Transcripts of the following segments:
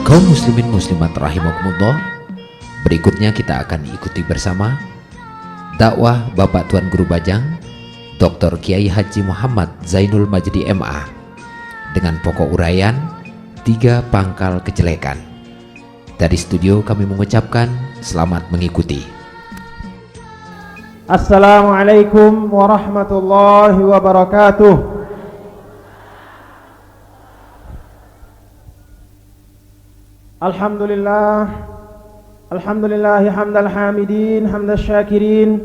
Kaum muslimin muslimat rahimakumullah, berikutnya kita akan ikuti bersama dakwah Bapak Tuan Guru Bajang Dr. Kiai Haji Muhammad Zainul Majdi MA dengan pokok uraian 3 pangkal kejelekan. Dari studio kami mengucapkan selamat mengikuti. Assalamualaikum warahmatullahi wabarakatuh. Alhamdulillah, alhamdulillah hamdal hamidin, hamdal syakirin,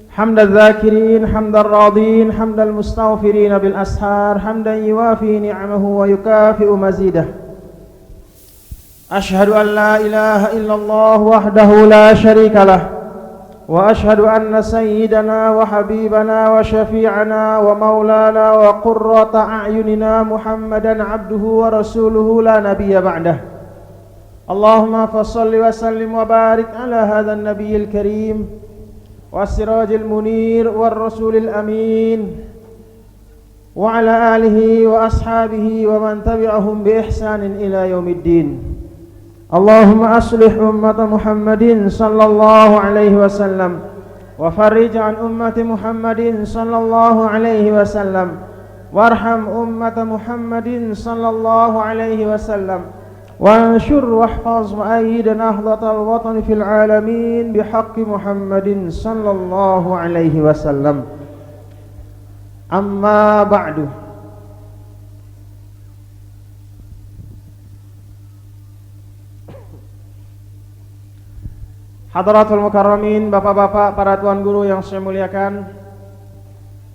hamdal zakirin, hamdal radin, hamdal mustaghfirin bil ashar, hamdan yuwafi ni'amahu wa yukafi'u mazidah. Ashhadu an la ilaha illallah wahdahu la syarika lah, wa ashhadu anna sayyidana wa habibana wa syafi'ana wa maulana wa qurrata a'yunina Muhammadan abduhu wa rasuluhu la nabiyya ba'dah. Allahumma fassalli wa sallim wa barik ala hadha an-nabiyil karim was-sirajil munir war rasulil amin wa ala alihi wa ashabihi wa man tabi'ahum bi ihsanin ila yaumiddin. Allahumma aslih ummata Muhammadin sallallahu alaihi wasallam wa farrij an ummati Muhammadin sallallahu alaihi wasallam warham ummata Muhammadin sallallahu alaihi wasallam وانشر واحفظ وأيد نهضة الوطن في العالمين بحق محمد صلى الله عليه وسلم. أما بعد. Hadratul mukarramin, bapak-bapak para tuan guru yang saya muliakan,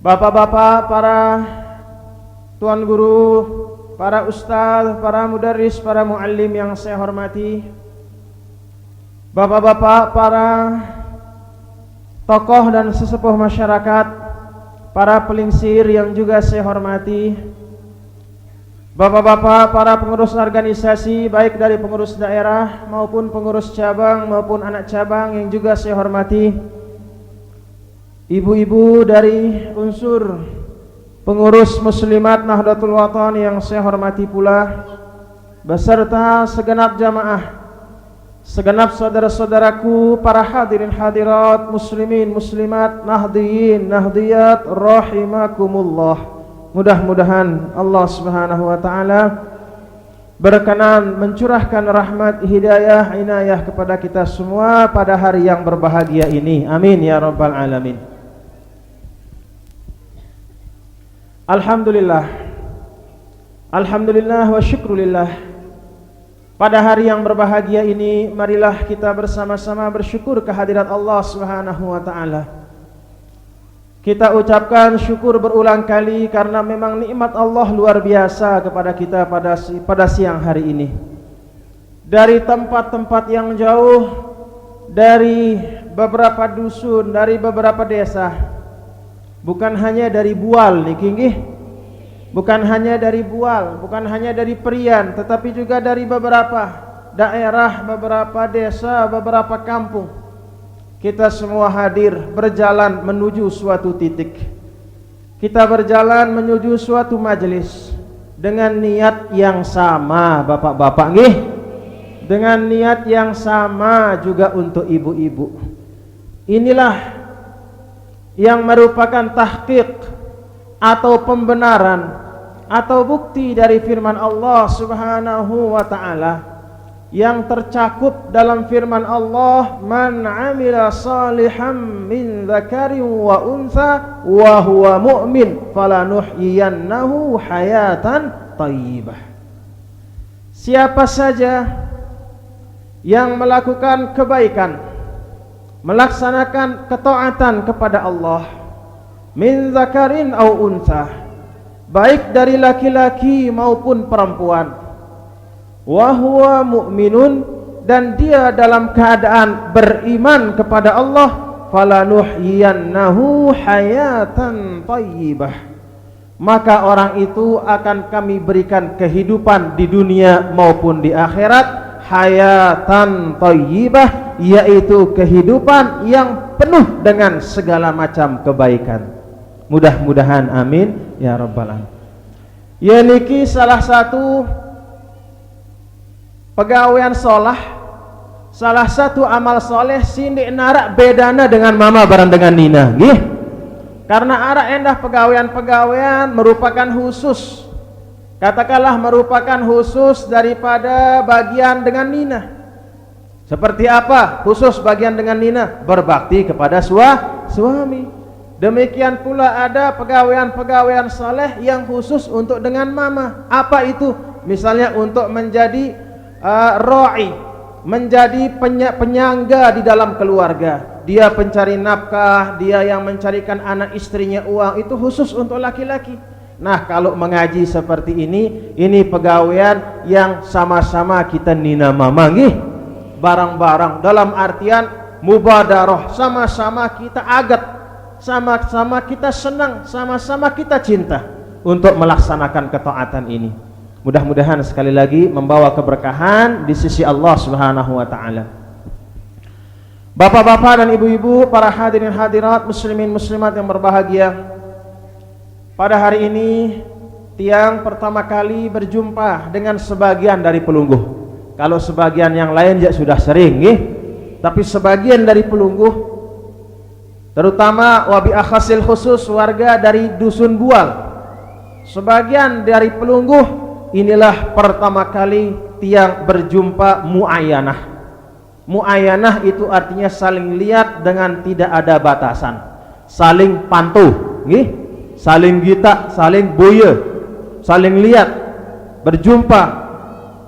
bapak-bapak para tuan guru, para ustaz, para mudarris, para muallim yang saya hormati, bapak-bapak, para tokoh dan sesepuh masyarakat, para pelingsir yang juga saya hormati, bapak-bapak, para pengurus organisasi baik dari pengurus daerah maupun pengurus cabang maupun anak cabang yang juga saya hormati, ibu-ibu dari unsur pengurus muslimat Nahdlatul Watan yang saya hormati pula, beserta segenap jamaah, segenap saudara-saudaraku, para hadirin hadirat, muslimin muslimat, nahdiyin nahdiyat rahimakumullah. Mudah-mudahan Allah Subhanahu wa taala berkenan mencurahkan rahmat, hidayah, inayah kepada kita semua pada hari yang berbahagia ini. Amin ya rabbal alamin. Alhamdulillah, alhamdulillah wa syukrulillah. Pada hari yang berbahagia ini, marilah kita bersama-sama bersyukur kehadirat Allah Subhanahu wa taala. Kita ucapkan syukur berulang kali karena memang nikmat Allah luar biasa kepada kita pada siang hari ini. Dari tempat-tempat yang jauh, dari beberapa dusun, dari beberapa desa, bukan hanya dari Bual niki nggih, bukan hanya dari Bual, bukan hanya dari Perian, tetapi juga dari beberapa daerah, beberapa desa, beberapa kampung. Kita semua hadir berjalan menuju suatu titik. Kita berjalan menuju suatu majelis dengan niat yang sama, bapak-bapak nggih. Dengan niat yang sama juga untuk ibu-ibu. Inilah yang merupakan tahqiq atau pembenaran atau bukti dari firman Allah Subhanahu wa taala yang tercakup dalam firman Allah, man 'amila salihan min dzakarin wa untha wa huwa mu'min falanuhyiyannahu hayatan thayyibah. Siapa saja yang melakukan kebaikan, melaksanakan ketaatan kepada Allah, min zakarin au untha, baik dari laki-laki maupun perempuan, wa huwa mu'minun, dan dia dalam keadaan beriman kepada Allah, falanuhyiyannahu hayatan thayyibah, maka orang itu akan kami berikan kehidupan di dunia maupun di akhirat, hayatan thayyibah, yaitu kehidupan yang penuh dengan segala macam kebaikan. Mudah-mudahan amin ya rabbal alamin. Ya niki salah satu pegawaian solah, salah satu amal soleh sindik narak bedana dengan mama barang dengan nina gih. Karena arak endah pegawaian merupakan khusus, katakanlah merupakan khusus daripada bagian dengan nina. Seperti apa khusus bagian dengan nina? Berbakti kepada suami. Demikian pula ada pegawaian saleh yang khusus untuk dengan mama. Apa itu? Misalnya untuk menjadi ra'i, menjadi penyangga di dalam keluarga. Dia pencari nafkah, dia yang mencarikan anak istrinya uang, itu khusus untuk laki-laki. Nah, kalau mengaji seperti ini pegawaian yang sama-sama kita nina mama nggih. Barang-barang dalam artian mubadarah, sama-sama kita agat, sama-sama kita senang, sama-sama kita cinta untuk melaksanakan ketaatan ini. Mudah-mudahan sekali lagi membawa keberkahan di sisi Allah Subhanahu wa taala. Bapak-bapak dan ibu-ibu, para hadirin hadirat, muslimin muslimat yang berbahagia, pada hari ini tiang pertama kali berjumpa dengan sebagian dari pelungguh. Kalau sebagian yang lain ya sudah sering tapi sebagian dari pelungguh, terutama wabi akhasil khusus warga dari Dusun Bual, sebagian dari pelungguh inilah pertama kali tiang berjumpa muayyanah. Muayyanah itu artinya saling lihat dengan tidak ada batasan, saling pantau saling gita, saling boya, saling lihat, berjumpa.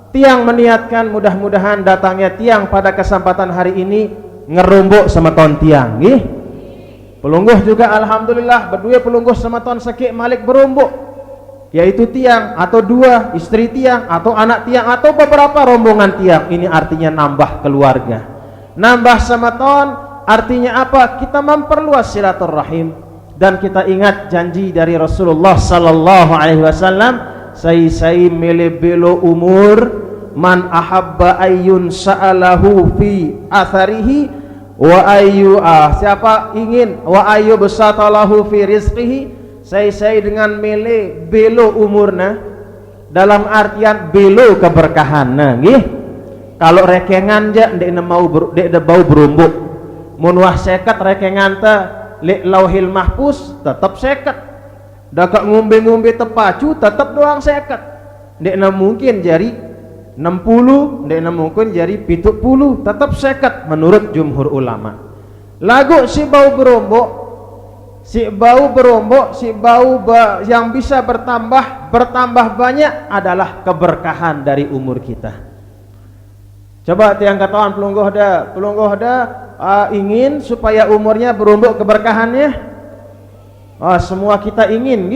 Tiang meniatkan mudah-mudahan datangnya tiang pada kesempatan hari ini ngerombok semeton tiang pelungguh juga alhamdulillah berdua pelungguh semeton sekik malik berombok, yaitu tiang atau dua istri tiang atau anak tiang atau beberapa rombongan tiang. Ini artinya nambah keluarga, nambah semeton. Artinya apa? Kita memperluas silaturahim. Dan kita ingat janji dari Rasulullah sallallahu alaihi wasallam, sai melebelo umur man ahabba ayyun sa'alahu fi atharihi wa ayyu siapa ingin wa ayyu besatalahu fi rizqihi. Saya dengan mele belo umurna dalam artian belo keberkahan nggih. Kalau rekengan ja ndek bau berumbuk, mun wah seket rekengan ta lek lauhil mahfuz tetap seket, dak ngombe-ngombe tepacu tetap doang seket, ndek mungkin jari 60, ndek mungkin jari 70, tetap seket menurut jumhur ulama. Lagu si bau berombok, yang bisa bertambah banyak adalah keberkahan dari umur kita. Coba tiang katawan pelungguh dah ingin supaya umurnya berombok keberkahannya. Semua kita ingin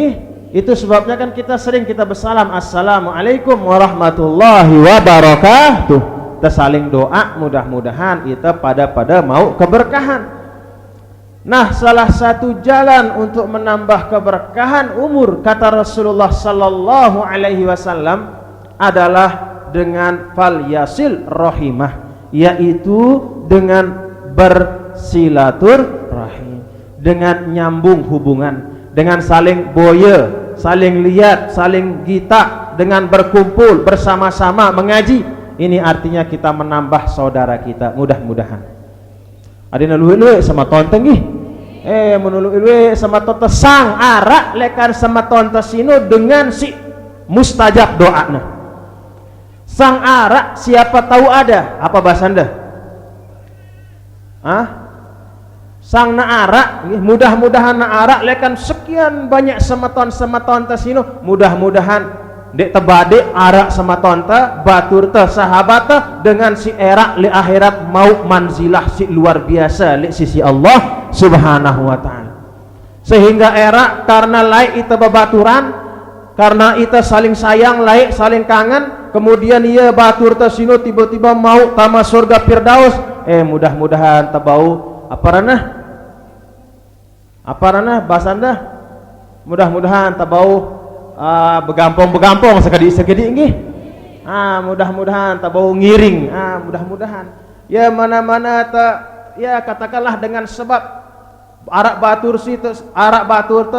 Itu sebabnya kan kita sering bersalam, assalamualaikum warahmatullahi wabarakatuh. Kita saling doa, mudah-mudahan kita pada mau keberkahan. Nah, salah satu jalan untuk menambah keberkahan umur, kata Rasulullah sallallahu alaihi wasallam, adalah dengan fal yasil rahimah, yaitu dengan bersilaturahim, dengan nyambung hubungan, dengan saling boya, saling lihat, saling gita, dengan berkumpul bersama-sama mengaji. Ini artinya kita menambah saudara kita. Mudah-mudahan ada nuluh-luh sama tonteng menuluh-luh sama tonte sang arak lekan sama tonte sino dengan si mustajab doa. Sang arak siapa tahu ada apa bahasa anda? Sang naarak, mudah-mudahan naarak lekan sekian banyak sematon tasino, mudah-mudahan dek tebade arak sematon ta batur ta sahabat ta dengan si erak li akhirat mau manzilah si luar biasa li sisi Allah Subhanahu wa taala. Sehingga erak karena laik ita babaturan, karena ita saling sayang, laik saling kangen, kemudian ia batur ta sino tiba-tiba mau tama surga Firdaus. Mudah-mudahan tabau apa ranah basanda, mudah-mudahan tabau begampong sekedi nggih. Mudah-mudahan tabau ngiring. Mudah-mudahan ya mana-mana ya katakanlah dengan sebab arak batur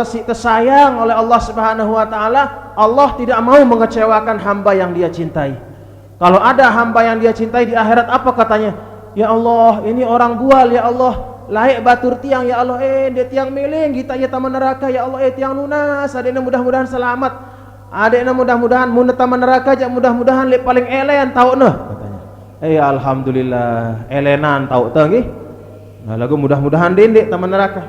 si tersayang oleh Allah Subhanahu wa taala, Allah tidak mau mengecewakan hamba yang dia cintai. Kalau ada hamba yang dia cintai di akhirat, apa katanya? Ya Allah, ini orang bual ya Allah, laik batur tiang ya Allah, dia tiang miling kita ya taman neraka ya Allah, tiang lunas, adena mudah-mudahan selamat, adena mudah-mudahan mun taman neraka jak mudah-mudahan lek paling elen tau nah katanya. Alhamdulillah elenan tau teh nggih. Nah lagu mudah-mudahan dendek taman neraka.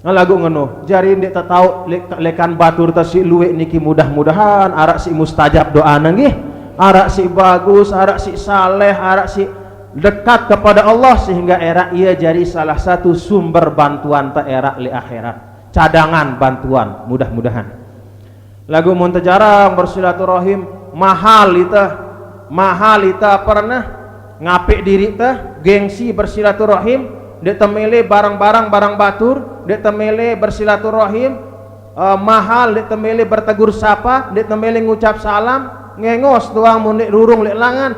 Nah lagu ngono, jari ndek tak tau lekan batur ta si luwek niki mudah-mudahan arak si mustajab doana nggih. Arak si bagus, arak si saleh, arak si dekat kepada Allah sehingga era ia jadi salah satu sumber bantuan ta era li akhirat, cadangan bantuan mudah-mudahan. Lagu mun jarang bersilaturahim mahal ita pernah ngapik diri teh gengsi bersilaturahim dek temele barang-barang barang batur, dek temele bersilaturahim mahal, dek temele bertegur sapa, dek temele ngucap salam ngengos doang munik rurung lek langan.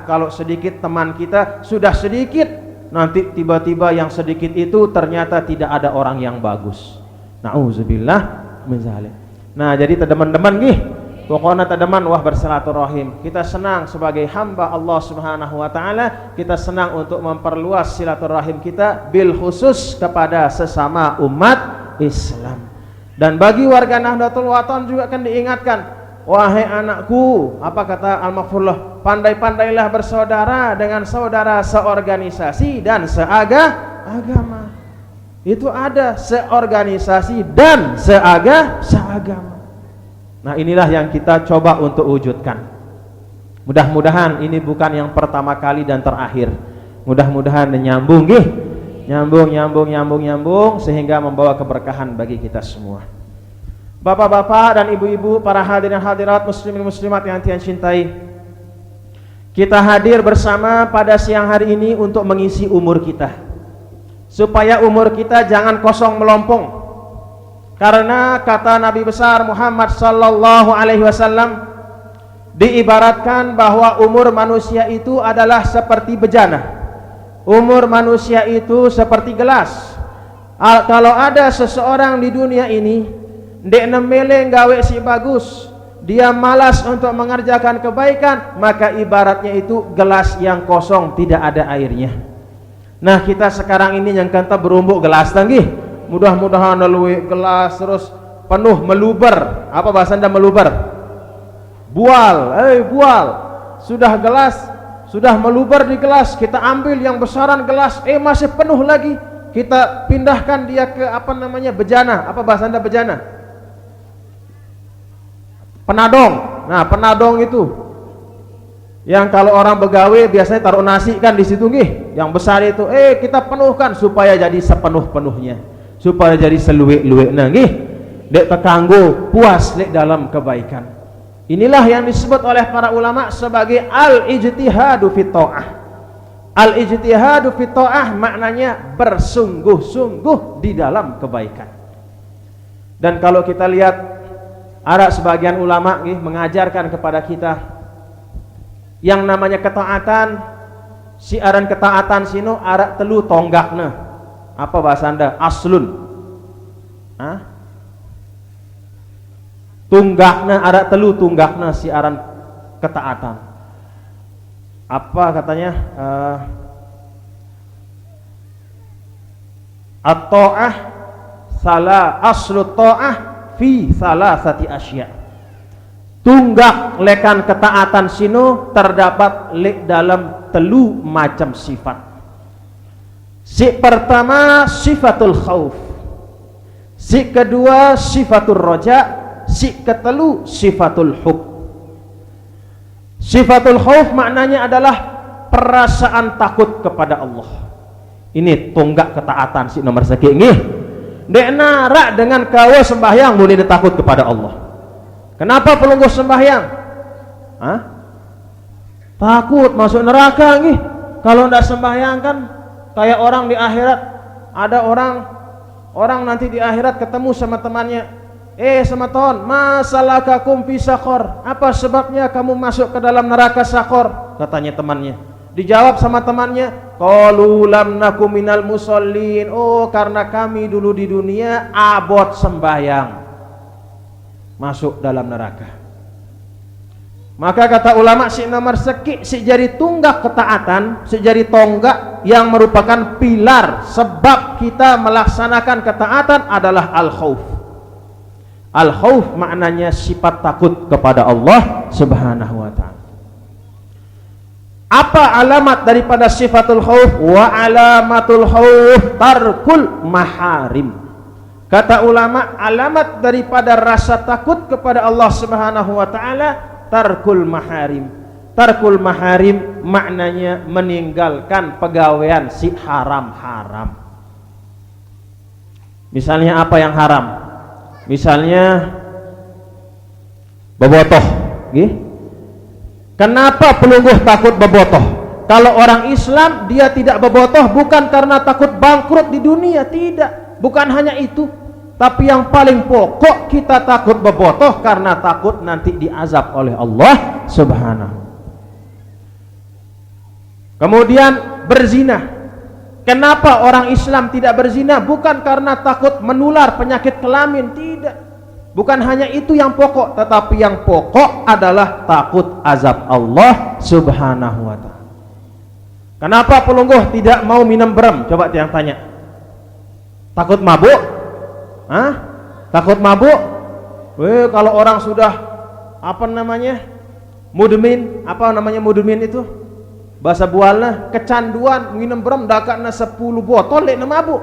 Kalau sedikit teman kita sudah sedikit, nanti tiba-tiba yang sedikit itu ternyata tidak ada orang yang bagus. Nauzubillah min zalik. Nah, jadi teman-teman nggih, pokoknya teman wah bersilaturahim. Kita senang sebagai hamba Allah Subhanahu wa taala, kita senang untuk memperluas silaturahim kita bil khusus kepada sesama umat Islam. Dan bagi warga Nahdlatul Wathon juga akan diingatkan, wahai anakku, apa kata Al-Maghfurullah, pandai-pandailah bersaudara dengan saudara seorganisasi dan seagama. Itu ada seorganisasi dan seagama. Nah inilah yang kita coba untuk wujudkan. Mudah-mudahan ini bukan yang pertama kali dan terakhir. Mudah-mudahan nyambung nggih. Nyambung sehingga membawa keberkahan bagi kita semua. Bapak-bapak dan ibu-ibu, para hadirin hadirat muslimin muslimat yang Tuhan cintai, kita hadir bersama pada siang hari ini untuk mengisi umur kita, supaya umur kita jangan kosong melompong. Karena kata Nabi besar Muhammad sallallahu alaihi wasallam, diibaratkan bahwa umur manusia itu adalah seperti bejana, umur manusia itu seperti gelas. Kalau ada seseorang di dunia ini dek nemele gawe si bagus, dia malas untuk mengerjakan kebaikan, maka ibaratnya itu gelas yang kosong tidak ada airnya. Nah kita sekarang ini yang kata berumbuk gelas tanggih, mudah-mudahan luwe gelas terus penuh meluber. Apa bahasa Anda meluber? Bual, bual. Sudah gelas, sudah meluber di gelas, kita ambil yang besaran gelas, masih penuh lagi, kita pindahkan dia ke apa namanya bejana. Apa bahasa Anda bejana? Penadong. Nah, penadong itu yang kalau orang begawe biasanya taruh nasi kan di situ nggih. Yang besar itu kita penuhkan supaya jadi sepenuh-penuhnya, supaya jadi seluwek-luwekna nggih. Dek tekanggo puas lek dalam kebaikan. Inilah yang disebut oleh para ulama sebagai al-ijtihadu fit ta'ah. Al-ijtihadu fit ta'ah maknanya bersungguh-sungguh di dalam kebaikan. Dan kalau kita lihat ada sebagian ulama mengajarkan kepada kita yang namanya ketaatan, siaran ketaatan sino arak telu tonggakna. Apa bahasa Anda? Aslun. Tunggakna arak telu tunggakna siaran ketaatan. Apa katanya? At-ta'ah salah aslu ta'ah fi salasati asya. Tunggak lekan ketaatan sino terdapat lek dalam telu macam sifat. Si pertama sifatul khauf, si kedua sifatul roja, si ketelu sifatul hub. Sifatul khauf maknanya adalah perasaan takut kepada Allah. Ini tunggak ketaatan si nomor sekian nggih. Dek narak dengan kawa sembahyang boleh ditakut kepada Allah. Kenapa pelungguh sembahyang? Takut masuk neraka nih. Kalau ndak sembahyang kan kayak orang di akhirat. Ada orang nanti di akhirat ketemu sama temannya. Sama ton, masalakakum fi saqar. Apa sebabnya kamu masuk ke dalam neraka saqar? Katanya temannya. Dijawab sama temannya, qalu lam nakum minal musallin. Oh, karena kami dulu di dunia abot sembahyang. Masuk dalam neraka. Maka kata ulama si nomor seki si jari tunggak ketaatan, si jari tonggak yang merupakan pilar sebab kita melaksanakan ketaatan adalah al-khauf. Al-khauf maknanya sifat takut kepada Allah Subhanahu wa ta'ala. Apa alamat daripada sifatul khauf? Wa alamatul khauf tarkul maharim. Kata ulama, alamat daripada rasa takut kepada Allah Subhanahu wa ta'ala tarkul maharim. Tarkul maharim maknanya meninggalkan pegawaian si haram-haram. Misalnya apa yang haram? Misalnya bebotoh, kenapa pelungguh takut bebotoh? Kalau orang Islam dia tidak bebotoh bukan karena takut bangkrut di dunia, tidak. Bukan hanya itu, tapi yang paling pokok kita takut bebotoh karena takut nanti diazab oleh Allah Subhanahu. Kemudian berzina. Kenapa orang Islam tidak berzina? Bukan karena takut menular penyakit kelamin, tidak. Bukan hanya itu yang pokok, tetapi yang pokok adalah takut azab Allah Subhanahu wa ta'ala. Kenapa pelungguh tidak mau minum berem? Coba yang tanya. Takut mabuk? Hah? Takut mabuk? Kalau orang sudah apa namanya? Mudmin, apa namanya mudmin itu? Bahasa bualna kecanduan minum berem dakana 10 botol lek mabuk.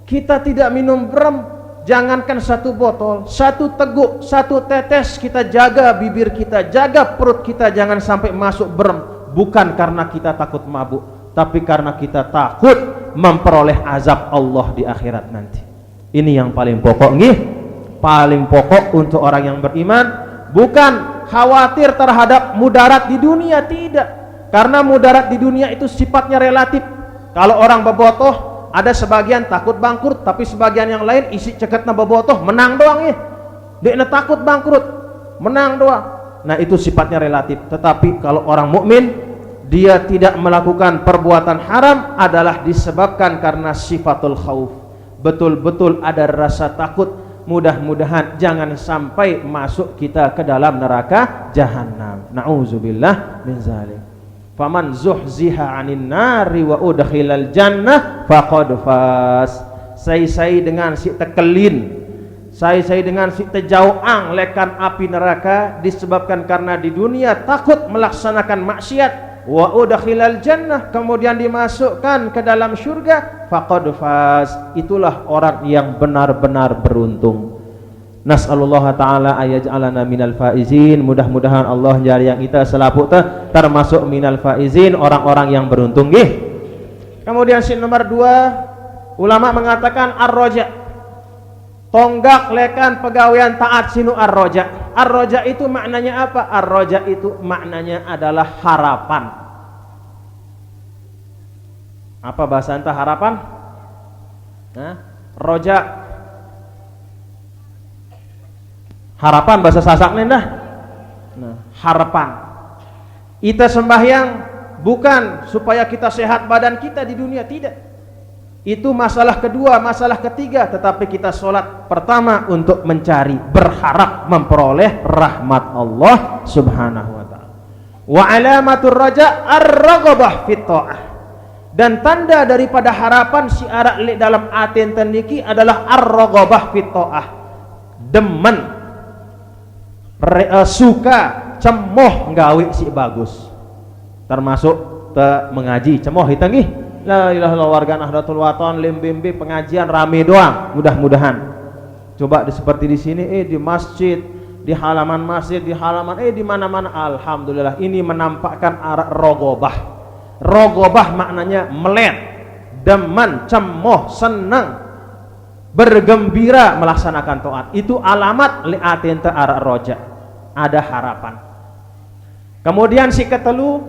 Kita tidak minum berem, jangankan 1 botol, 1 teguk, 1 tetes kita jaga bibir kita, jaga perut kita jangan sampai masuk berem. Bukan karena kita takut mabuk, tapi karena kita takut memperoleh azab Allah di akhirat nanti. Ini yang paling pokok nih, paling pokok untuk orang yang beriman. Bukan khawatir terhadap mudarat di dunia, tidak. Karena mudarat di dunia itu sifatnya relatif. Kalau orang bebotoh, ada sebagian takut bangkrut, tapi sebagian yang lain isi ceketna bebotoh menang doang ya. Dia takut bangkrut, menang doang. Nah itu sifatnya relatif. Tetapi kalau orang mukmin, dia tidak melakukan perbuatan haram adalah disebabkan karena sifatul khauf. Betul-betul ada rasa takut. Mudah-mudahan jangan sampai masuk kita ke dalam neraka jahanam. Na'udzubillah min zalik. Faman zuhziha 'anil nari wa udkhilal jannah faqad faz. Sai dengan si tekelin, sai dengan si tejauang lekan api neraka disebabkan karena di dunia takut melaksanakan maksiat, wa udkhilal jannah kemudian dimasukkan ke dalam surga, faqad faz. Itulah orang yang benar-benar beruntung. Nas'alullah ta'ala ayaj'alana minal faizin. Mudah-mudahan Allah jari yang kita selaput termasuk minal faizin, orang-orang yang beruntung nggih. Kemudian sin nomor 2, ulama mengatakan ar-raja, tonggak lekan pegawaian taat sinu ar-raja. Ar-raja itu maknanya apa? Ar-raja itu maknanya adalah harapan. Apa bahasa anta harapan? Roja, harapan bahasa Sasaknya dah. Harapan. Kita sembahyang bukan supaya kita sehat badan kita di dunia, tidak. Itu masalah kedua, masalah ketiga. Tetapi kita sholat pertama untuk mencari, berharap memperoleh rahmat Allah Subhanahu wa ta'ala. Wa alamatur raja ar-raghabah fit ta'ah. Dan tanda daripada harapan si arak dalam aten tendiki adalah ar-raghabah fit ta'ah. Demen, suka, cemoh nggawi si bagus, termasuk mengaji cemoh hitangi la ilaha illallah warga Nahdlatul Wathon limbimbi pengajian rame doang. Mudah-mudahan coba seperti di sini di masjid, di halaman masjid, di halaman di mana-mana, alhamdulillah ini menampakkan arah rogobah. Rogobah maknanya melet, demen, cemoh, senang, bergembira melaksanakan taat. Itu alamat li'atin ta'ara roja, ada harapan. Kemudian si ketelu,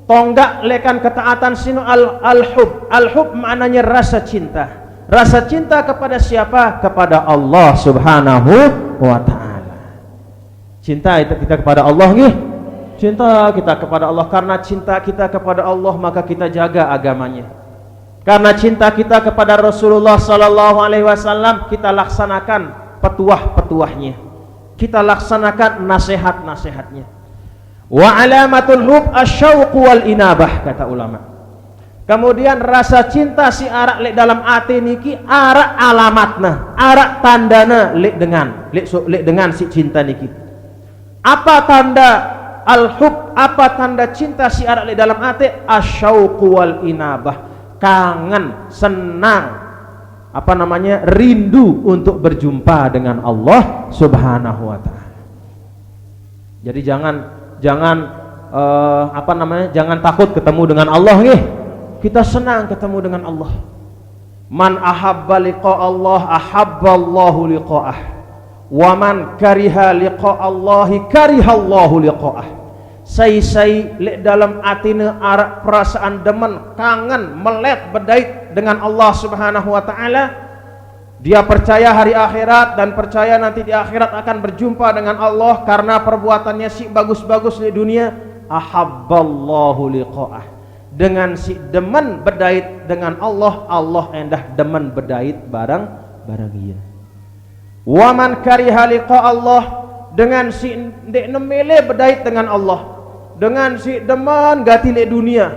tonggak lekan ketaatan sinu al-hub. Al-hub maknanya rasa cinta. Rasa cinta kepada siapa? Kepada Allah Subhanahu wa ta'ala. Cinta kita kepada Allah nih. Cinta kita kepada Allah. Karena cinta kita kepada Allah maka kita jaga agamanya. Karena cinta kita kepada Rasulullah sallallahu alaihi wasallam kita laksanakan petuah-petuahnya. Kita laksanakan nasihat-nasihatnya. Wa alamatul hub asyauq wal inabah, kata ulama. Kemudian rasa cinta si arak lek dalam ati niki arak alamatna, arak tandana lek dengan si cinta niki. Apa tanda al-hub, apa tanda cinta si arak lek dalam ati? Asyauq wal inabah, kangen, senang, apa namanya, rindu untuk berjumpa dengan Allah Subhanahu wa taala. Jadi jangan takut ketemu dengan Allah nih. Kita senang ketemu dengan Allah. Man ahabba liqa Allah ahabballahu liqa'ah. Wa man kariha liqa Allahi karihallahu liqa'ah. Sai lek dalam atine arak perasaan demen, kangen, melek, bedait dengan Allah Subhanahu wa taala. Dia percaya hari akhirat dan percaya nanti di akhirat akan berjumpa dengan Allah karena perbuatannya si bagus-bagus di dunia. Ahabballahu liqa'ah. Dengan si demen bedait dengan Allah, Allah endah demen bedait barang ia. Wa man kariha liqa Allah, dengan si ndek nemele bedait dengan Allah, dengan si demen gati le dunia,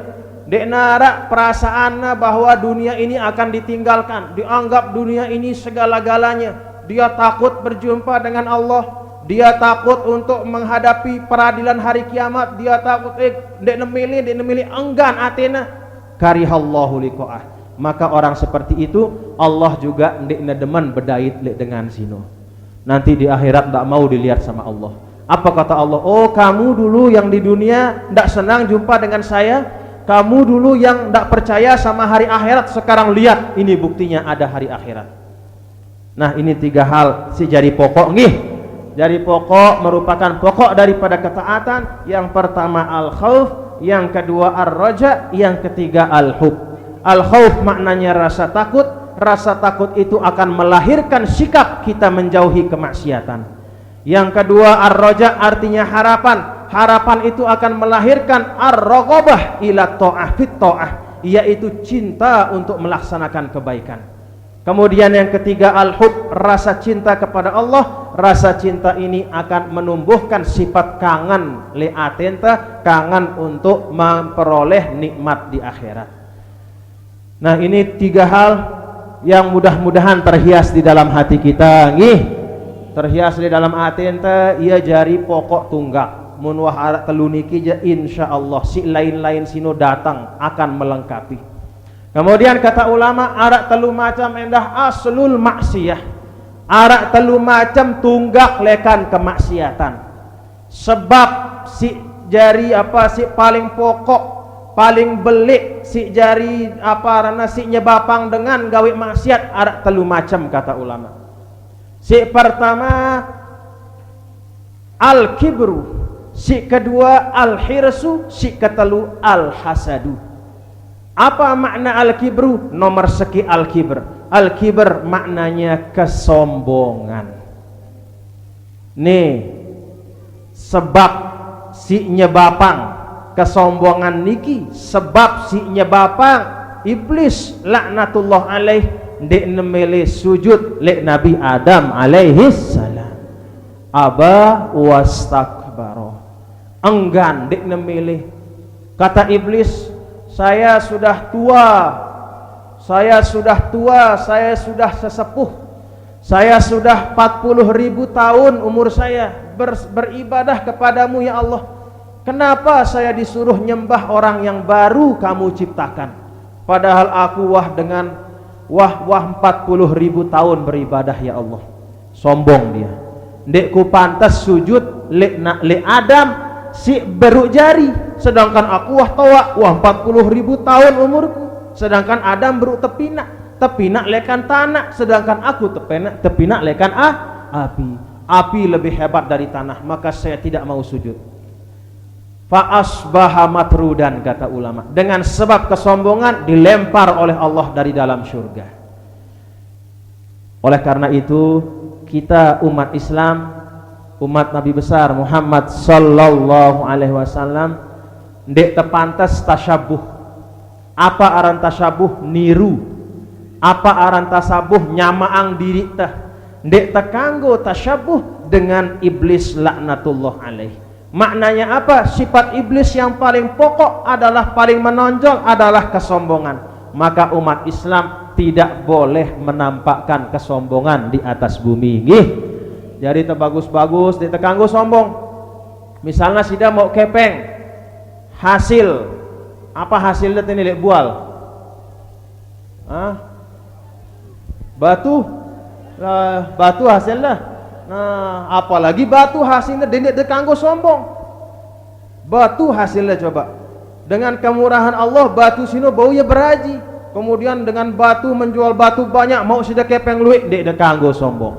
dek narak perasaanna bahwa dunia ini akan ditinggalkan, dianggap dunia ini segala-galanya. Dia takut berjumpa dengan Allah, dia takut untuk menghadapi peradilan hari kiamat, dia takut dek nemili enggan atina. Karihallahu liqa'ah. Maka orang seperti itu Allah juga ndek demen bedait lek dengan sino. Nanti di akhirat ndak mau dilihat sama Allah. Apa kata Allah? Oh, kamu dulu yang di dunia ndak senang jumpa dengan saya, kamu dulu yang ndak percaya sama hari akhirat, sekarang lihat ini buktinya ada hari akhirat. Nah, ini tiga hal si jari pokok nih. Jari pokok merupakan pokok daripada ketaatan. Yang pertama al-khauf, yang kedua ar-raja, yang ketiga al-hub. Al-khauf maknanya rasa takut. Rasa takut itu akan melahirkan sikap kita menjauhi kemaksiatan. Yang kedua ar-raja artinya harapan. Harapan itu akan melahirkan ar-raghabah ila ta'ah fit ta'ah, yaitu cinta untuk melaksanakan kebaikan. Kemudian yang ketiga al-hub, rasa cinta kepada Allah. Rasa cinta ini akan menumbuhkan sifat kangen li atenta, kangen untuk memperoleh nikmat di akhirat. Nah, ini tiga hal yang mudah-mudahan terhias di dalam hati kita nggih. Terhias di dalam atenta ia jari pokok tunggak. Mun wah arak telu niki insyaallah si lain-lain sino datang akan melengkapi. Kemudian kata ulama, arak telu macam endah aslul maksiyah. Arak telu macam tunggak lekan kemaksiatan. Sebab si jari si paling pokok, paling belik si jari rana si nyebapang dengan gawe maksiat arak telu macam kata ulama. Si pertama al-kibru, si kedua al-hirsu, si ketelu al-hasadu. Apa makna al-kibru? Nomor seki al-kibr. Al-kibr maknanya kesombongan. Nih, sebab si nyebapang kesombongan niki, sebab si nyebapang iblis laknatullah alaih ndek nemele sujud lek Nabi Adam alaihi salam. Aba wastakbara. Enggan ndek nemele. Kata iblis, saya sudah tua, saya sudah sesepuh, saya sudah 40.000 tahun umur saya beribadah kepadamu ya Allah. Kenapa saya disuruh nyembah orang yang baru kamu ciptakan? Padahal aku dengan 40.000 tahun beribadah ya Allah. Sombong dia. Ndekku pantas sujud le Adam si beruk jari, sedangkan aku 40.000 tahun umurku, sedangkan Adam beruk tepinak lekan tanah, sedangkan aku tepinak lekan api lebih hebat dari tanah, maka saya tidak mau sujud. Fa asbaha matrudan, kata ulama, dengan sebab kesombongan dilempar oleh Allah dari dalam surga. Oleh karena itu kita umat Islam, umat Nabi besar Muhammad sallallahu alaihi wasallam ndek tepantas tasyabuh. Apa aran tasyabuh? Niru. Apa aran tasabuh? Nyamaang diri teh. Ndek tekanggo tasyabuh dengan iblis laknatullah alaih. Maknanya apa? Sifat iblis yang paling pokok adalah, paling menonjol adalah kesombongan. Maka umat Islam tidak boleh menampakkan kesombongan di atas bumi. Nggih. Jadi terbagus-bagus, ditekanggu sombong. Misalnya sudah mau kepeng, hasil apa hasilnya ini lek bual? Batu, batu hasilnya. Nah, apalagi batu hasilnya dendek dekanggo sombong. Batu hasilnya coba. Dengan kemurahan Allah batu sino baunya beraji. Kemudian dengan batu menjual batu banyak mau sudah kepeng luik dek dekanggo sombong.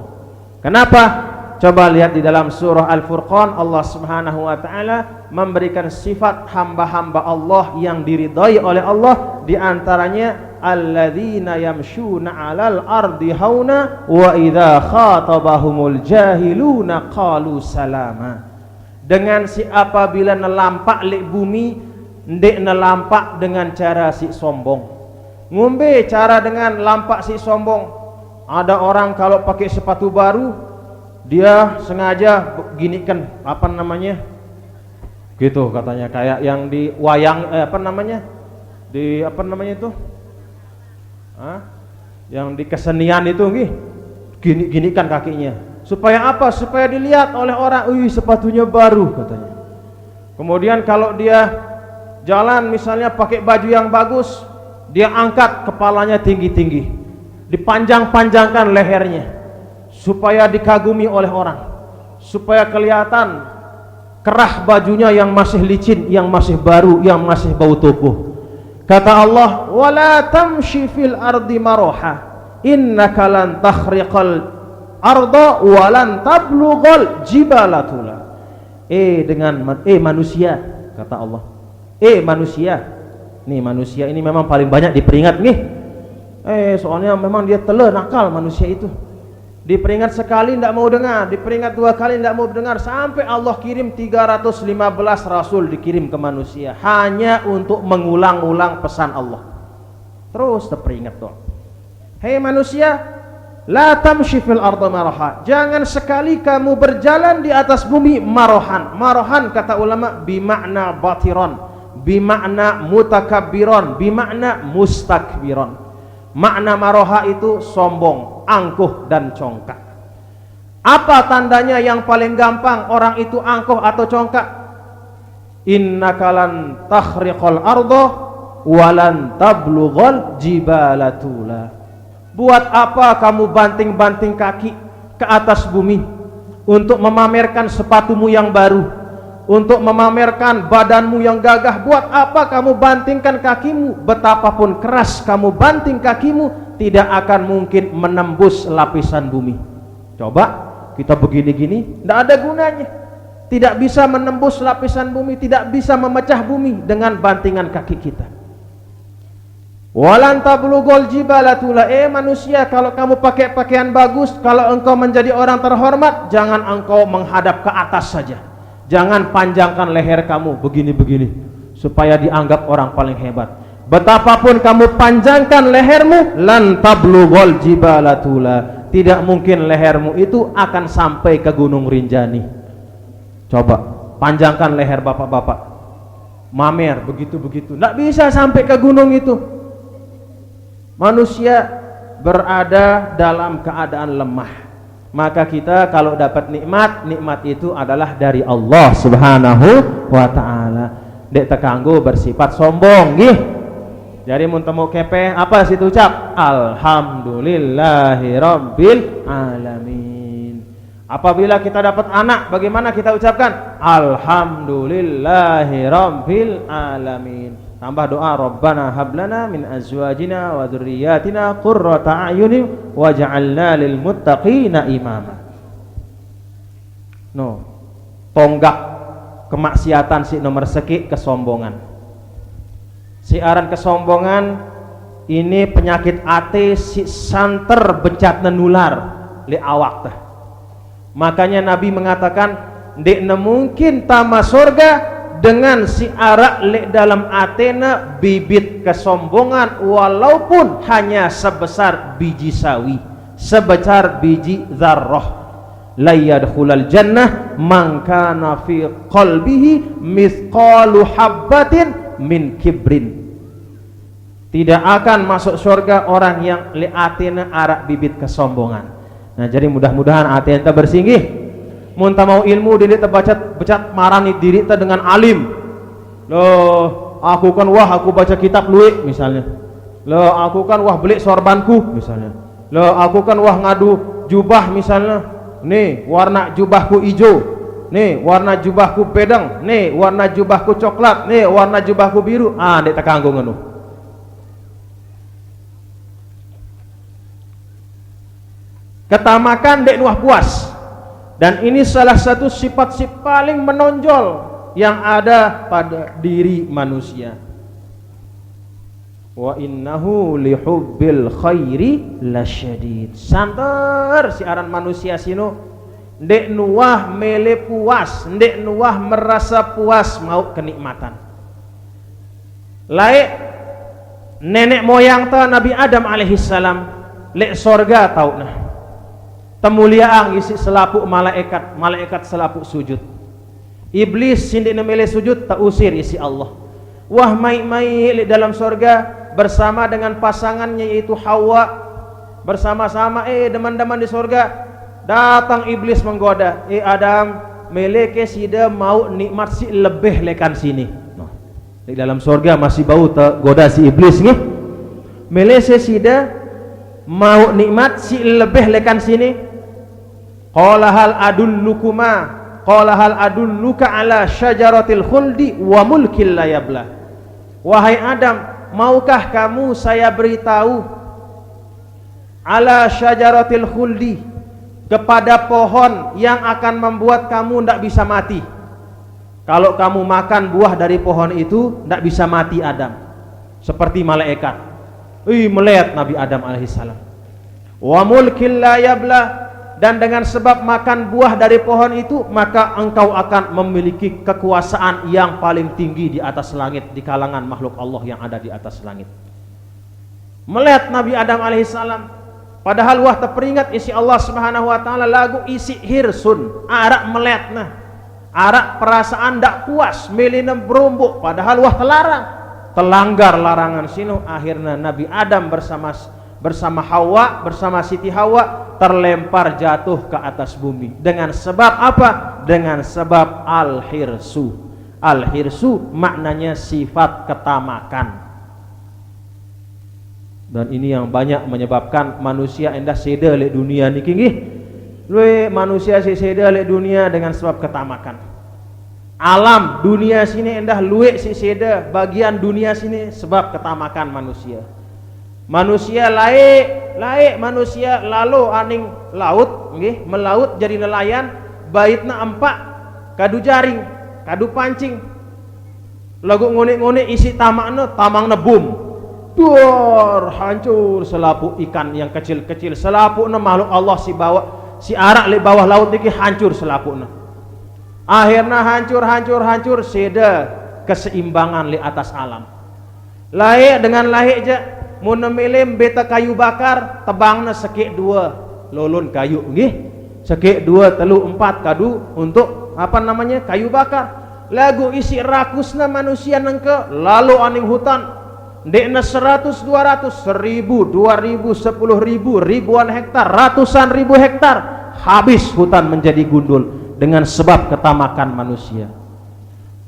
Kenapa? Coba lihat di dalam surah Al-Furqan, Allah Subhanahu wa taala memberikan sifat hamba-hamba Allah yang diridhai oleh Allah, di antaranya alladzina yamshuna 'alal ardi hauna wa idza khatabahumul jahiluna qalu salama. Dengan si apabila nelampak lek bumi ndek nelampak dengan cara si sombong. Ngombe cara dengan lampak si sombong. Ada orang kalau pakai sepatu baru dia sengaja ginikan apa namanya? Gitu katanya, kayak yang di wayang apa namanya? Di apa namanya itu? Yang di kesenian itu nggih. Gini-ginikan kakinya. Supaya apa? Supaya dilihat oleh orang, "Wih, sepatunya baru," katanya. Kemudian kalau dia jalan misalnya pakai baju yang bagus, dia angkat kepalanya tinggi-tinggi. Dipanjang-panjangkan lehernya. Supaya dikagumi oleh orang, supaya kelihatan kerah bajunya yang masih licin, yang masih baru, yang masih bau tubuh. Kata Allah, wala tamshi fil ardi maraha innaka lan takhriqal arda wa lan tablughal jibala tula. Manusia, kata Allah, manusia. Nih manusia ini memang paling banyak diperingat nih. Soalnya memang dia tele nakal manusia itu. Diperingat sekali tidak mau dengar, diperingat 2 kali tidak mau dengar, sampai Allah kirim 315 rasul dikirim ke manusia hanya untuk mengulang-ulang pesan Allah. Terus terperingat tuh. Hei manusia, la tamshi fil ardi maraha. Jangan sekali kamu berjalan di atas bumi marahan. Marahan kata ulama bimakna batiron, bimakna mutakabbiron, bimakna mustakbiron. Makna maroha itu sombong, angkuh dan congkak. Apa tandanya yang paling gampang orang itu angkuh atau congkak? Innaka lan takhriqal arda walan tablughal jibalatula. Buat apa kamu banting-banting kaki ke atas bumi untuk memamerkan sepatumu yang baru, untuk memamerkan badanmu yang gagah? Buat apa kamu bantingkan kakimu? Betapapun keras kamu banting kakimu, tidak akan mungkin menembus lapisan bumi. Coba kita begini-gini, tidak ada gunanya. Tidak bisa menembus lapisan bumi, tidak bisa memecah bumi dengan bantingan kaki kita. Walan tablughul jibalatula. Manusia, kalau kamu pakai pakaian bagus, kalau engkau menjadi orang terhormat, jangan engkau menghadap ke atas saja. Jangan panjangkan leher kamu begini-begini supaya dianggap orang paling hebat. Betapapun kamu panjangkan lehermu, lan tablughul jibalatula, tidak mungkin lehermu itu akan sampai ke Gunung Rinjani. Coba panjangkan leher bapak-bapak, mamer begitu-begitu, tidak bisa sampai ke gunung itu. Manusia berada dalam keadaan lemah. Maka kita kalau dapat nikmat, nikmat itu adalah dari Allah Subhanahu wa ta'ala. Dek tekanggo bersifat sombong nggih. Jadi mun temu kepeh apa situ ucap? Alhamdulillahi rabbil alamin. Apabila kita dapat anak, bagaimana kita ucapkan? Alhamdulillahi rabbil alamin. Tambah doa, Rabbana hablana min azwajina wa dzurriyyatina qurrata a'yunin waj'alna lil muttaqina imama. Tonggak kemaksiatan si nomor seki kesombongan. Siaran kesombongan ini penyakit ate si santer becat nenular li awak teh. Makanya Nabi mengatakan, "Ndek mungkin tama surga dengan si arak lek dalam atena bibit kesombongan walaupun hanya sebesar biji sawi, sebesar biji zarrah." la yadkhulal jannah man kana fi qalbihi mithqalu habbatin min kibrin. Tidak akan masuk surga orang yang liatina arak bibit kesombongan. Nah, jadi mudah-mudahan hati enta bersinggih. Mun ta mau ilmu diri ta becat marani diri ta dengan alim. Loh, aku kan wah aku baca kitab luik misalnya. Loh, aku kan wah beli sorbanku misalnya. Loh, aku kan wah ngadu jubah misalnya. Nih warna jubahku hijau, nih warna jubahku pedang, nih warna jubahku coklat, nih warna jubahku biru. Dek tak kanggo ngono. Ketamakan dek nuah puas. Dan ini salah satu sifat-sifat paling menonjol yang ada pada diri manusia. Wa innahu lihubbil khairi lasyadid. Santer siaran manusia sino ndek nuah mele puas, ndek nuah merasa puas mau kenikmatan. Laik nenek moyang ta Nabi Adam alaihissalam lek sorga tau nah. Temuliaan isi selapuk malaikat, malaikat selapuk sujud. Iblis sindek mele sujud tak usir isi Allah. Wah mai-mai dalam sorga bersama dengan pasangannya yaitu Hawa, bersama-sama teman-teman di surga. Datang iblis menggoda, Adam meleke sida mau nikmat si lebih lekan sini. Nah, di dalam surga masih bau tergoda si iblis nih. Melese sida mau nikmat si lebih lekan sini. Qala hal adulluka ala syajaratil khuldi wa mulkil la yabla. Wahai Adam, maukah kamu saya beritahu ala syajaratil khuldi, kepada pohon yang akan membuat kamu tidak bisa mati. Kalau kamu makan buah dari pohon itu tidak bisa mati Adam, seperti malaikat. Melihat Nabi Adam alaihissalam. Wa mulkil la yabla, dan dengan sebab makan buah dari pohon itu maka engkau akan memiliki kekuasaan yang paling tinggi di atas langit, di kalangan makhluk Allah yang ada di atas langit. Melihat Nabi Adam alaihissalam, padahal wah teringat isi Allah subhanahu wa ta'ala lagu isi hirsun arak melihat nah arak perasaan ndak puas melinem berumbuk, padahal wah telanggar larangan sino. Akhirnya Nabi Adam bersama Hawa, bersama Siti Hawa terlempar jatuh ke atas bumi. Dengan sebab apa? Dengan sebab al-hirsu. Al-hirsu maknanya sifat ketamakan. Dan ini yang banyak menyebabkan manusia endah seda lek dunia niki nggih. Luwe manusia seda lek dunia dengan sebab ketamakan. Alam dunia sini endah luwe seda bagian dunia sini sebab ketamakan manusia. Manusia laik manusia lalu aning laut nggih, melaut jadi nelayan, baitna empak kadu jaring, kadu pancing. Lagu ngone-ngone isi tamakna, tamangna bum. Duar hancur selapuk ikan yang kecil-kecil, selapukna makhluk Allah si arak le bawah laut iki hancur selapukna. Akhirnya hancur seda keseimbangan li atas alam. Laik dengan laik je mun melim beta kayu bakar tebangna sekik dua lolon kayu nggih, sekik dua telu empat kadu untuk apa namanya kayu bakar. Lagu isi rakusna manusia nengke lalu aning hutan dekna 100 200 1000 2000 10.000 ribuan hektar, ratusan ribu hektar habis hutan menjadi gundul dengan sebab ketamakan manusia.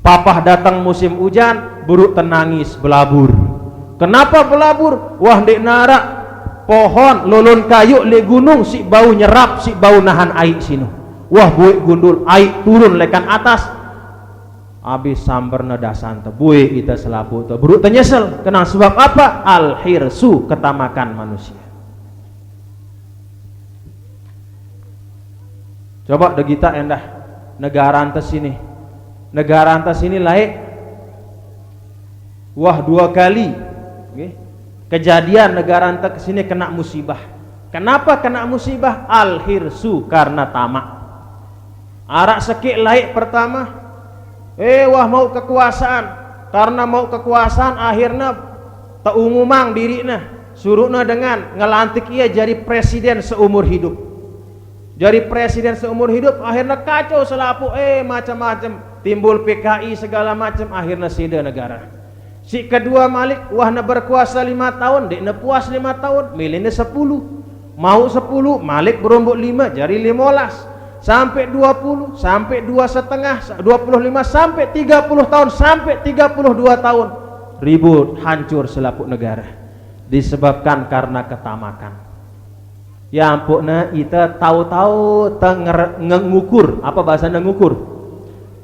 Papah datang musim hujan, buruk tenangis belabur. Kenapa belabur? Wah dek narak pohon lolon kayu le gunung si bau nyerap, si bau nahan air sino. Wah buik gundul, air turun lekan atas. Habis samberna dasan te buik kita selapu te buruk tenyesel. Kenapa? Sebab apa? Al-hirsu, ketamakan manusia. Coba de kita endah negara antas sini. Negara antas sini laik. Wah 2 kali kejadian negara anta kesini kena musibah. Kenapa kena musibah? Al-hirsu, karena tamak. Arak sekik laik pertama, wah mau kekuasaan. Karena mau kekuasaan akhirnya teumumang dirina, suruhna dengan ngelantik ia jadi presiden seumur hidup. Jadi presiden seumur hidup, akhirnya kacau selapu, macam-macam, timbul PKI segala macam, akhirnya sida negara. Si kedua Malik, wahna berkuasa 5 tahun, dekna puas 5 tahun, milihnya 10. Mau 10, Malik berombok 5, jadi 15. Sampai 20, sampai 2,5, 25, sampai 30 tahun, sampai 32 tahun. Ribut, hancur selaput negara. Disebabkan karena ketamakan. Ya ampun, kita tahu-tahu ngukur, apa bahasanya ngukur?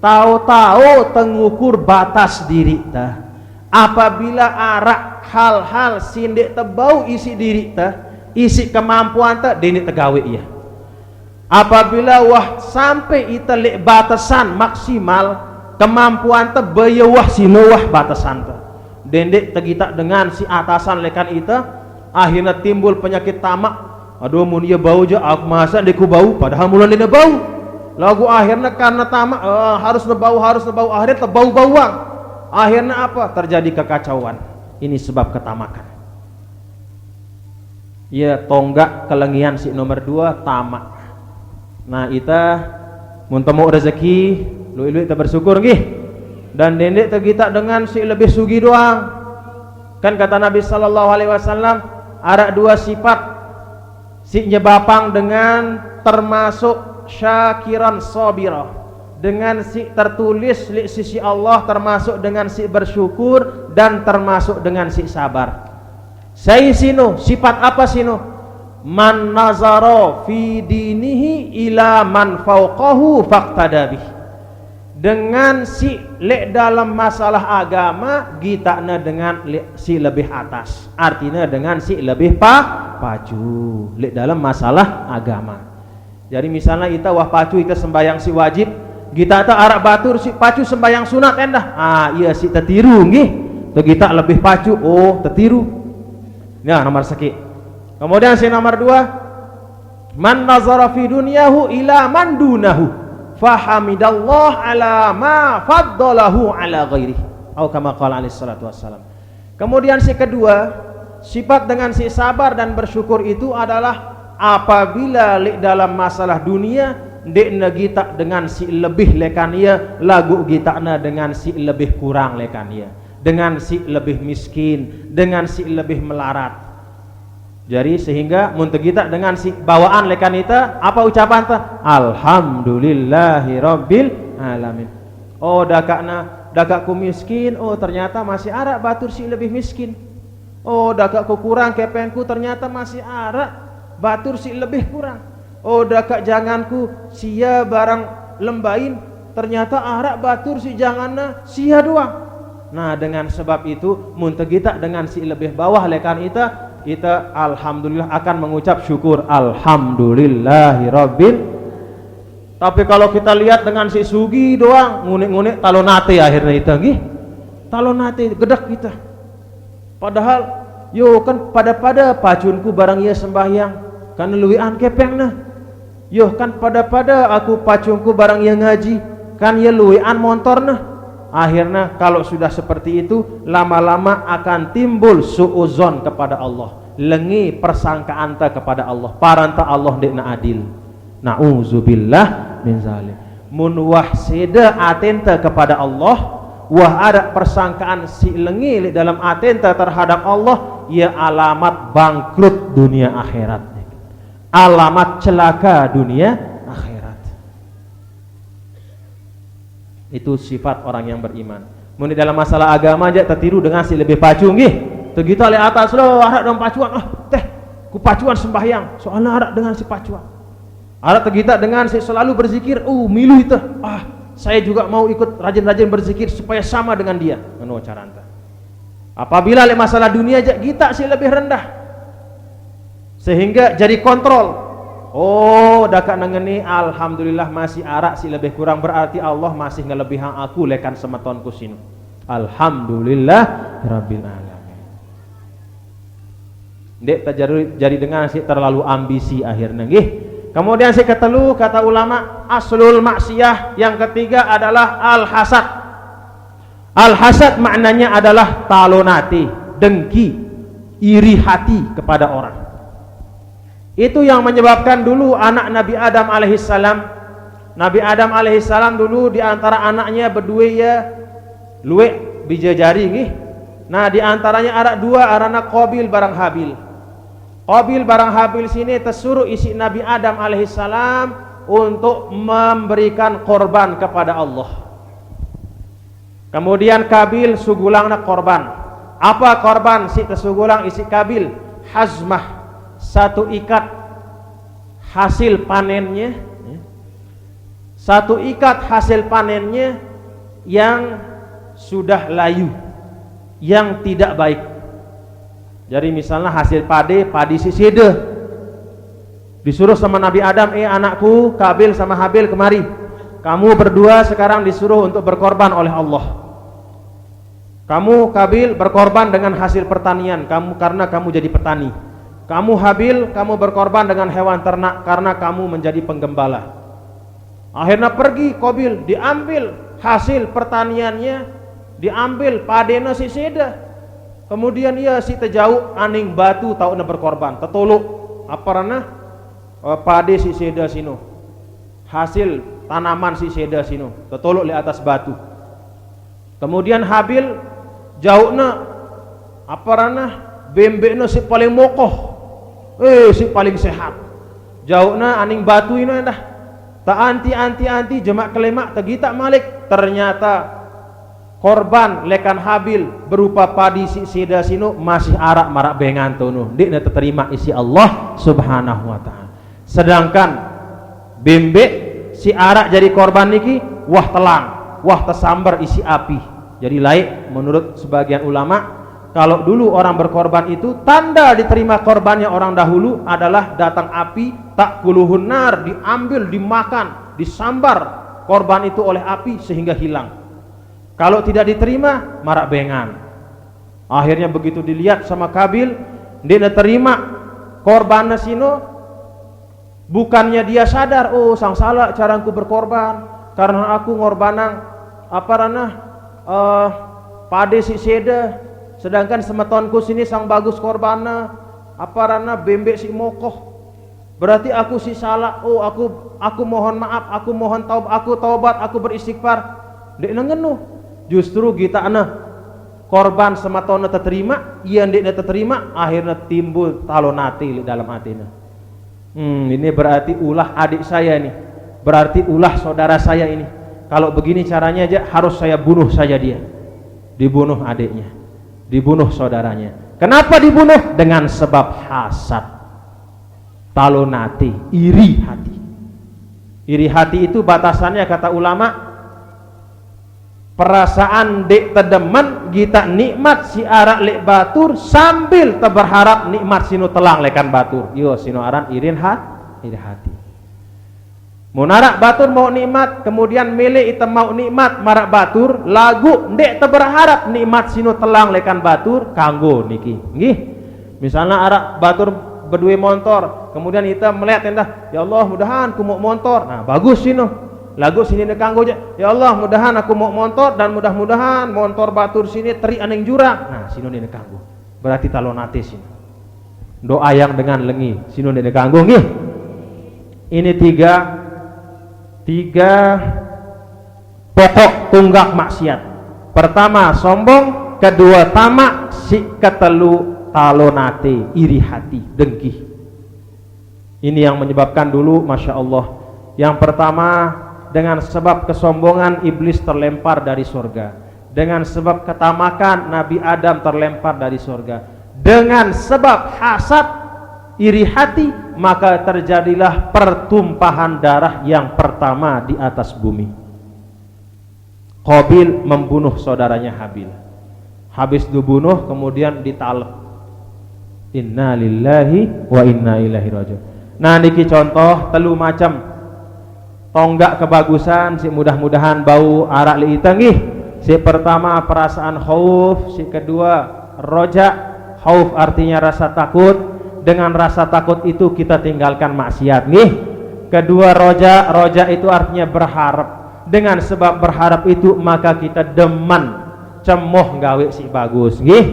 Tahu-tahu tengukur batas diri ta. Apabila arak hal-hal sindik tebau isi diri ta, isi kemampuan ta, dini tegawe ya. Apabila wah sampai ita lek batasan maksimal kemampuan te bayawah sinowah batasan te dendek tegita dengan si atasan lekan ita, akhirnya timbul penyakit tamak. Aduh mun ieu bau je aku masa deku bau padahal mulan dina bau lagu, akhirnya karena tamak harus nebau akhirnya tebau bauang, akhirnya apa terjadi kekacauan. Ini sebab ketamakan. Ya tonggak kelengian si nomor 2 tamak. Nah ita mun temu rezeki lui-lui kita bersyukur nggih, dan dendek tegita dengan si lebih sugi doang. Kan kata Nabi sallallahu alaihi wasallam ada 2 sifat si nyebapang dengan termasuk syakiran sabira, dengan si tertulis li sisi Allah, termasuk dengan si bersyukur dan termasuk dengan si sabar. Saya sino sifat apa sino? Man nazara fi dinihi ila man fauqahu faqtadabih. Dengan si lek dalam masalah agama gitakna dengan si lebih atas, artinya dengan si lebih pacu lek dalam masalah agama. Jadi misalnya kita wah pacu kita sembayang si wajib, kita tak arak batur si pacu sembayang sunat endah. Iya si tertiru nggih. Tuh kita lebih pacu, tertiru. Ya nomor sakit. Kemudian si nomor 2, man nazara fi dunyahu ila man dunahu fahamidallah ala ma faddalahu ala ghairi, atau kama qala alaihi salatu wassalam. Kemudian si kedua, sifat dengan si sabar dan bersyukur itu adalah apabila dalam masalah dunia dekna kita dengan si lebih lekan ia, lagu kita dengan si lebih kurang lekan ia, dengan si lebih miskin, dengan si lebih melarat. Jadi sehingga muntah kita dengan si bawaan lekan kita, apa ucapan ta? Alhamdulillahi rabbil alamin. Dakakku miskin, ternyata masih arak batur si lebih miskin. Dakakku kurang kepenku, ternyata masih arak batur si lebih kurang. Dakak janganku sia barang lembain, ternyata arak batur si janganna sia doang. Nah dengan sebab itu muntah kita dengan si lebih bawah lekan kita alhamdulillah akan mengucap syukur alhamdulillahi rabbil. Tapi kalau kita lihat dengan si sugi doang ngunik-ngunik talonate akhirnya itu nggih. Talonate gedak kita. Padahal kan pada pacunku barang ia sembahyang kan luwian kepengna. Kan pada aku pacunku barang ia ngaji kan ia luwian montorna. Akhirnya kalau sudah seperti itu lama-lama akan timbul suuzon kepada Allah, lengi persangkaan ta kepada Allah, paranta Allah dekna adil. Nauzubillah min zalim. Mun wah seda atenta kepada Allah, wah ada persangkaan si lengi dalam atenta terhadap Allah, ia alamat bangkrut dunia akhirat, alamat celaka dunia akhirat. Itu sifat orang yang beriman. Mun dalam masalah agama aja tertiru dengan si lebih pacu nggih. Teu kita le atas lo harap dengan pacuan. Ku pacuan sembahyang. Soalnya harap dengan si pacuan. Harap kita dengan si selalu berzikir. Milu itu. Saya juga mau ikut rajin-rajin berzikir supaya sama dengan dia. Ngono caranta. Apabila le masalah dunia aja kita si lebih rendah. Sehingga jadi kontrol. Dakak nangeni alhamdulillah masih arak si lebih kurang, berarti Allah masih ngelebihan aku lekan semetonku sini. Alhamdulillah rabbil alamin. Dek jadi dengan si terlalu ambisi akhirnya nggih. Kemudian si ketelu kata ulama aslul maksiyah, yang ketiga adalah al-hasad. Al-hasad maknanya adalah talonati, dengki, iri hati kepada orang. Itu yang menyebabkan dulu anak Nabi Adam alaihissalam, Nabi Adam alaihissalam dulu di antara anaknya berdua ya luwe bija jari nggih. Nah di antaranya ada dua arana Qabil barang Habil. Qabil barang Habil sini tersuruh isi Nabi Adam alaihissalam untuk memberikan korban kepada Allah. Kemudian Kabil sugulangna korban. Apa korban si tersugulang isi Kabil? Hazmah, satu ikat hasil panennya, satu ikat hasil panennya yang sudah layu, yang tidak baik. Jadi misalnya hasil padi siside, disuruh sama Nabi Adam, anakku Kabil sama Habil kemari, kamu berdua sekarang disuruh untuk berkorban oleh Allah. Kamu Kabil berkorban dengan hasil pertanian kamu karena kamu jadi petani. Kamu Habil, kamu berkorban dengan hewan ternak karena kamu menjadi penggembala. Akhirnya pergi Qabil, diambil hasil pertaniannya, diambil padena si seda. Kemudian ia si tejauh aning batu tauna berkorban, tetuluk apa rana pade si seda sino. Hasil tanaman si seda sino, tetuluk di atas batu. Kemudian Habil jauhna apa rana bembekna si paling mokoh. Si paling sehat. Jauhna aning batu ini dah. Tak anti jemak kelemak tegita malik. Ternyata korban lekan Habil berupa padi si seda sino masih arak marak bengan tono. Dik na terima isi Allah Subhanahu wa taala. Sedangkan bembek si arak jadi korban niki wah telang, wah tersambar isi api. Jadi laik menurut sebagian ulama, kalau dulu orang berkorban itu tanda diterima korbannya orang dahulu adalah datang api tak kuluhun nar, diambil, dimakan, disambar korban itu oleh api sehingga hilang. Kalau tidak diterima marak bengan. Akhirnya begitu dilihat sama Kabil, dia terima korbannya sino, bukannya dia sadar, oh sang salah caraku berkorban karena aku ngorbanang apa ranah pade si seda. Sedangkan semetonku sini sang bagus korbanna apa rana bembek si mokoh. Berarti aku si salah. Oh aku mohon maaf, aku mohon taubat, aku beristighfar. Dek nengenuh. Justru kita korban sematona terterima, iya dek terterima, akhirnya timbul talonati dalam hatinya. Ini berarti ulah adik saya nih. Berarti ulah saudara saya ini. Kalau begini caranya aja harus saya bunuh saja dia. Dibunuh adiknya, dibunuh saudaranya. Kenapa dibunuh? Dengan sebab hasad, talonati, iri hati. Iri hati itu batasannya kata ulama, perasaan dek tedemen kita nikmat si arak lek batur sambil berharap nikmat sinu telang lekan batur. Yo sinu aran iri hati. Mau narak batur mau nikmat, kemudian milih itu mau nikmat marak batur, lagu ndek berharap nikmat sinu telang lekan batur kanggo niki. Nggih. Misalnya arak batur berdua motor, kemudian kita melihat endah, ya Allah mudahan aku mau motor. Nah, bagus sinu. Lagu sini nek kanggo aja. Ya Allah mudahan aku mau motor dan mudah-mudahan motor batur sini teri aneng jurang. Nah, sinu nek kanggo. Berarti talonate sinu. Doa yang dengan lengi, sinu nek kanggo nggih. Ini tiga pokok tunggak maksiat. Pertama sombong, kedua tamak, si ketelu talonate, iri hati, dengki. Ini yang menyebabkan dulu Masya Allah. Yang pertama, dengan sebab kesombongan iblis terlempar dari surga. Dengan sebab ketamakan Nabi Adam terlempar dari surga. Dengan sebab hasad, iri hati, maka terjadilah pertumpahan darah yang pertama di atas bumi. Qabil membunuh saudaranya Habil. Habis dibunuh kemudian ditalak. Inna lillahi wa inna ilaihi raji'un. Nah niki contoh telu macam tonggak kebagusan si mudah-mudahan bau arak li itangih. Si pertama perasaan khauf, si kedua roja. Khauf artinya rasa takut. Dengan rasa takut itu kita tinggalkan maksiat nih. Kedua roja itu artinya berharap. Dengan sebab berharap itu maka kita demen cemoh gawe si bagus nih.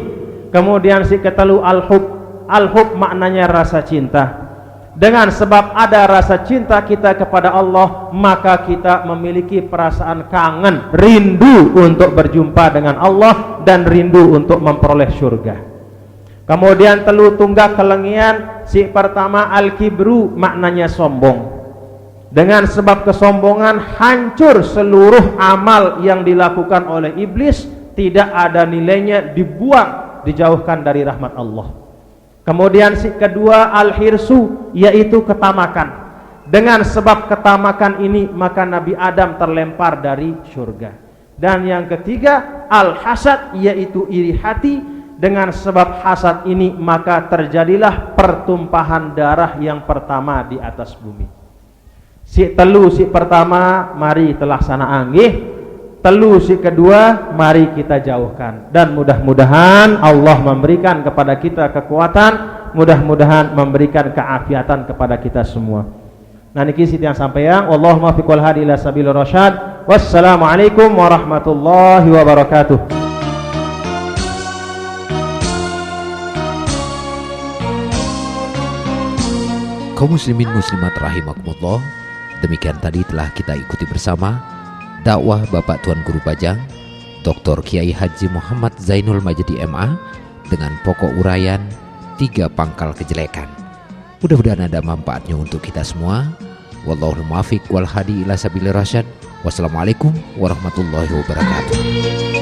Kemudian si ketelu al-hub maknanya rasa cinta. Dengan sebab ada rasa cinta kita kepada Allah, maka kita memiliki perasaan kangen, rindu untuk berjumpa dengan Allah dan rindu untuk memperoleh surga. Kemudian telu tunggak kelengian, si pertama al-kibru, maknanya sombong. Dengan sebab kesombongan hancur seluruh amal yang dilakukan oleh iblis, tidak ada nilainya, dibuang, dijauhkan dari rahmat Allah. Kemudian si kedua al-hirsu, yaitu ketamakan. Dengan sebab ketamakan ini maka Nabi Adam terlempar dari surga. Dan yang ketiga al-hasad, yaitu iri hati. Dengan sebab hasad ini maka terjadilah pertumpahan darah yang pertama di atas bumi. Si telu si pertama mari telaksana anggih, telu si kedua mari kita jauhkan. Dan mudah-mudahan Allah memberikan kepada kita kekuatan, mudah-mudahan memberikan keafiatan kepada kita semua. Nah niki siti yang sampeyan, wallahu muwaffiq wal hadi ila sabilir rasyad. Wassalamualaikum warahmatullahi wabarakatuh. Kaum muslimin muslimat rahimakumullah, demikian tadi telah kita ikuti bersama dakwah Bapak Tuan Guru Bajang Dr. Kiai Haji Muhammad Zainul Majdi MA dengan pokok uraian 3 pangkal kejelekan. Mudah-mudahan ada manfaatnya untuk kita semua. Wallahul muwaffiq wal hadi ila sabilir rasyad. Wassalamualaikum warahmatullahi wabarakatuh.